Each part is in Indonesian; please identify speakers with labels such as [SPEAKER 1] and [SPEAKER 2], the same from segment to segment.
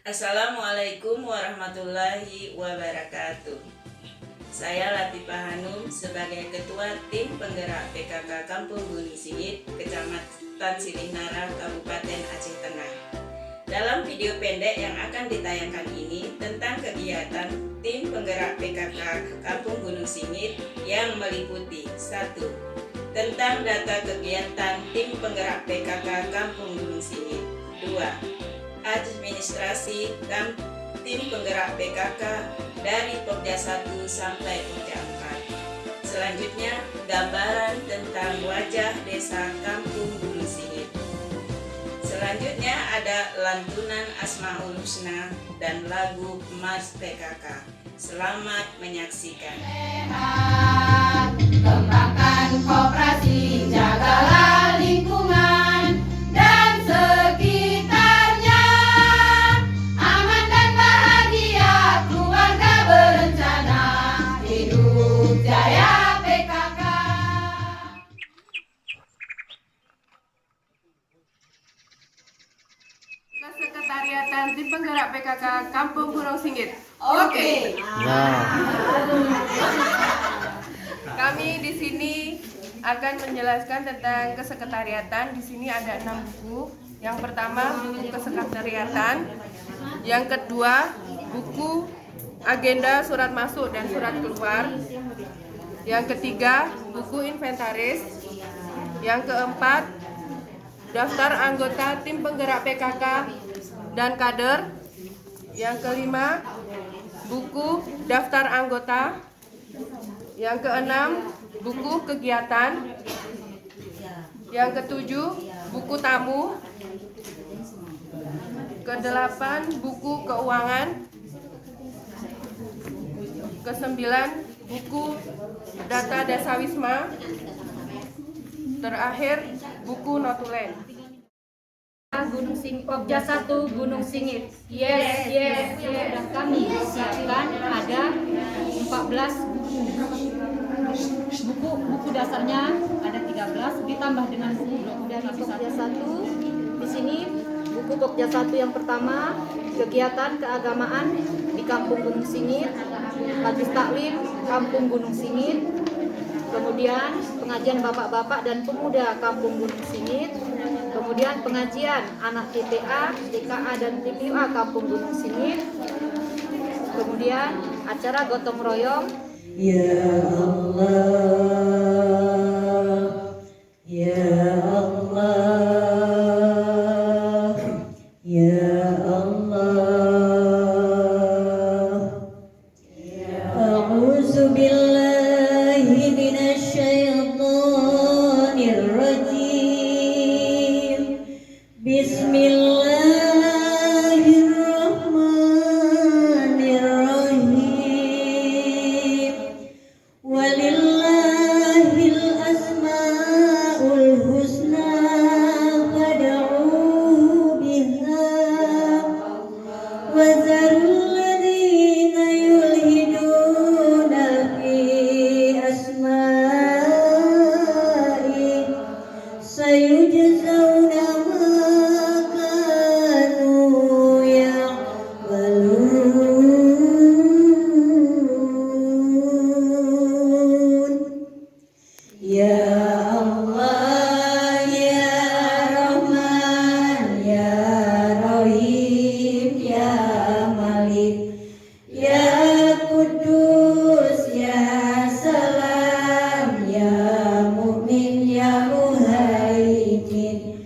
[SPEAKER 1] Assalamualaikum warahmatullahi wabarakatuh. Saya Latifah Hanum sebagai Ketua Tim Penggerak PKK Kampung Gunung Singit, Kecamatan Silinara, Kabupaten Aceh Tengah. Dalam video pendek yang akan ditayangkan ini tentang kegiatan Tim Penggerak PKK Kampung Gunung Singit yang meliputi 1. Tentang data kegiatan Tim Penggerak PKK Kampung Gunung Singit. 2. Administrasi Tim Penggerak PKK dari Pokja 1 sampai Pokja 4. Selanjutnya, gambaran tentang wajah desa Kampung Gunung Singit. Selanjutnya ada lantunan Asmaul Husna dan lagu Mars PKK. Selamat menyaksikan.
[SPEAKER 2] Sehat, kembangkan koperasi, jagalah lingkungan dan sekitarnya. Aman dan bahagia, keluarga berencana, hidup jaya PKK.
[SPEAKER 3] Kesekretariatan Tim Penggerak PKK Kampung Gunung Singit.
[SPEAKER 2] Oke.
[SPEAKER 3] Kami di sini akan menjelaskan tentang kesekretariatan. Di sini ada 6 buku. Yang pertama buku kesekretariatan, yang kedua buku agenda surat masuk dan surat keluar, yang ketiga buku inventaris, yang keempat daftar anggota Tim Penggerak PKK dan kader, yang kelima buku daftar anggota, yang keenam buku kegiatan, yang ketujuh buku tamu, kedelapan buku keuangan, kesembilan buku data desa wisma, terakhir buku notulen.
[SPEAKER 4] Gunung Singit, Pokja 1 Gunung Singit. Yes. Dan kami siapkan ada 14 buku dasarnya ada 13 ditambah dengan buku dari Pokja 1. Di sini buku Pokja 1 yang pertama, kegiatan keagamaan di Kampung Gunung Singit, Majlis Taklim Kampung Gunung Singit, kemudian pengajian bapak-bapak dan pemuda Kampung Gunung Singit, kemudian pengajian anak TTA, TKA dan TPA Kampung Gunung Singit, kemudian acara gotong royong.
[SPEAKER 5] Ya Allah, Ya Allah, Ya Allah. A'udzu billahi minasy syaithanir rajim. Bismillahirrahmanirrahim. Walillahil asmaul husna fad'uhu biha wa zarul ladzina yulhiduna fi asma'i sayujzauna ma kanu ya'malun. Ya Allah, Ya Rahman, Ya Rahim, Ya Malik, Ya Kudus, Ya Salam, Ya Mu'min, Ya Muhaimin,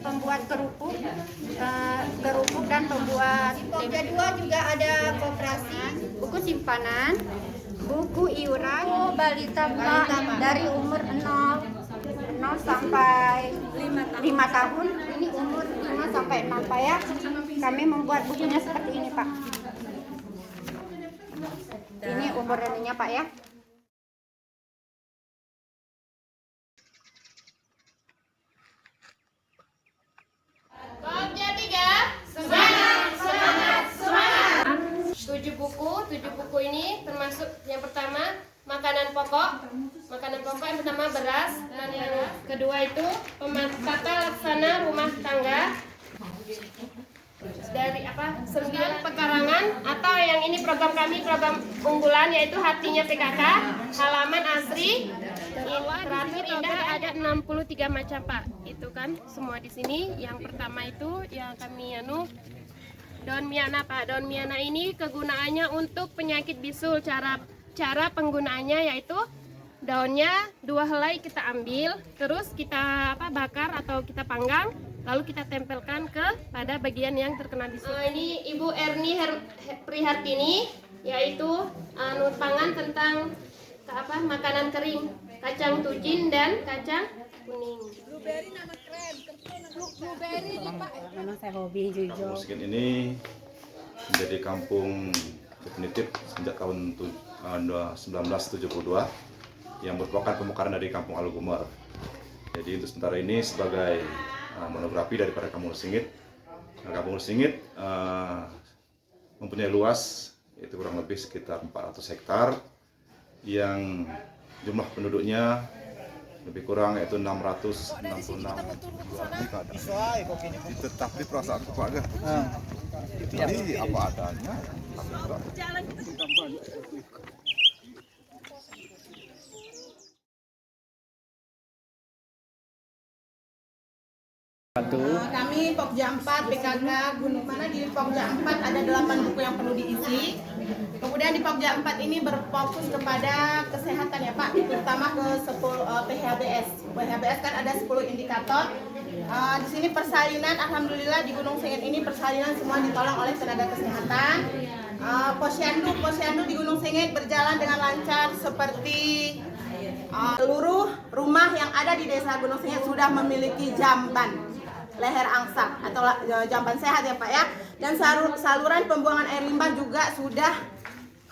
[SPEAKER 2] pembuat kerupuk dan pembuat. Di Pokja 2 juga ada koperasi, buku simpanan, buku iuran, balita dari umur 0 sampai 5 tahun. Ini umur 5 sampai 6 Pak ya. Kami membuat bukunya seperti ini Pak. Ini umur ininya Pak ya.
[SPEAKER 3] Pokja 3, semangat. 7 buku ini termasuk yang pertama makanan pokok yang pertama beras, dan yang kedua itu tata laksana rumah tangga dari 9 pekarangan, atau yang ini program kami, program unggulan, yaitu hatinya PKK, halaman asri. Terakhir indah ada 63 macam Pak. Itu kan semua di sini. Yang pertama itu yang kami daun miana Pak. Daun miana ini kegunaannya untuk penyakit bisul. Cara penggunaannya yaitu daunnya 2 helai kita ambil, terus kita bakar atau kita panggang, lalu kita tempelkan pada bagian yang terkena bisul. Ini Ibu Erni Prihartini, yaitu pangan tentang makanan kering, kacang tujin dan kacang kuning. Blueberry nama keren, blueberry Pak.
[SPEAKER 2] Memang saya hobi jujur.
[SPEAKER 6] Kampung Singit ini menjadi kampung definitif sejak tahun 1972 yang merupakan pemekaran dari Kampung Alugumar. Jadi untuk sementara ini sebagai monografi daripada Kampung Singit. Kampung Singit mempunyai luas yaitu kurang lebih sekitar 400 hektar yang jumlah penduduknya lebih kurang yaitu 666.
[SPEAKER 7] Tetapi perasaan keluarga. Jadi apa adanya.
[SPEAKER 8] Kami Pokja 4 PKK Gunung Mana. Di Pokja 4 ada 8 buku yang perlu diisi. Kemudian di Pokja 4 ini berfokus kepada kesehatan ya Pak, terutama ke 10 PHBS. PHBS kan ada 10 indikator. Di sini persalinan, alhamdulillah di Gunung Singit ini persalinan semua ditolong oleh tenaga kesehatan. Posyandu di Gunung Singit berjalan dengan lancar, seperti seluruh rumah yang ada di desa Gunung Singit sudah memiliki jamban leher angsa atau jamban sehat ya Pak ya. Dan saluran pembuangan air limbah juga sudah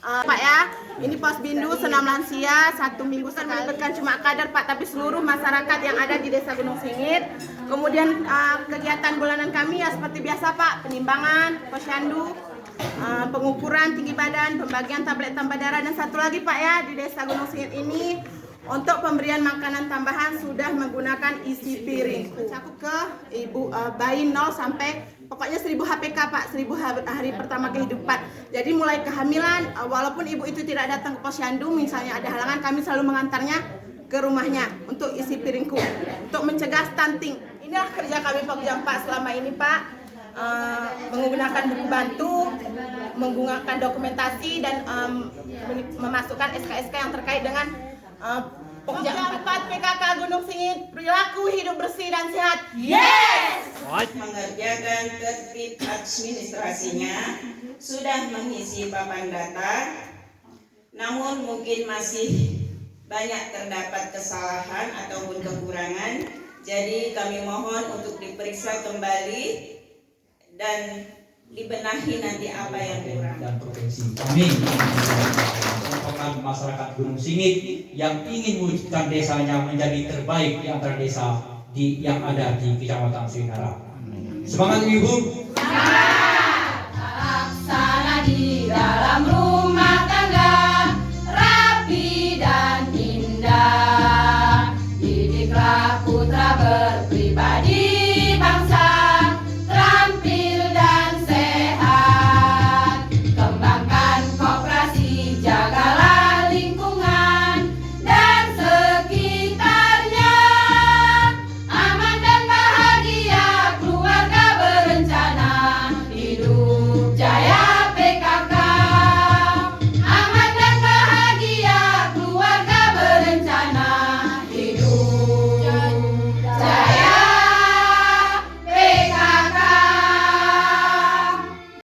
[SPEAKER 8] Pak ya. Ini pos bindu senam lansia 1 minggu sekali, bukan cuma kader Pak, tapi seluruh masyarakat yang ada di desa Gunung Singit. Kemudian kegiatan bulanan kami ya seperti biasa Pak, penimbangan, posyandu, pengukuran tinggi badan, pembagian tablet tambah darah, dan satu lagi Pak ya, di desa Gunung Singit ini untuk pemberian makanan tambahan sudah menggunakan isi piring. Mencakup ke ibu bayi 0 sampai pokoknya 1000 HPK Pak, 1000 hari pertama kehidupan. Jadi mulai kehamilan, walaupun ibu itu tidak datang ke posyandu, misalnya ada halangan, kami selalu mengantarnya ke rumahnya untuk isi piringku, untuk mencegah stunting. Inilah kerja kami Pokja 4 selama ini Pak. Menggunakan buku bantu, menggunakan dokumentasi, dan memasukkan SK-SK yang terkait dengan Pokja 4 PKK Gunung Singit, perilaku hidup bersih dan sehat. Yes!
[SPEAKER 1] Mengerjakan tertib administrasinya, sudah mengisi papan data, namun mungkin masih banyak terdapat kesalahan ataupun kekurangan. Jadi kami mohon untuk diperiksa kembali dan dibenahi nanti apa yang kurang.
[SPEAKER 9] Dan provinsi kami merupakan masyarakat Gunung Singit yang ingin mewujudkan desanya menjadi terbaik di antara desa yang ada di Kecamatan Suinara. Semangat Ibu!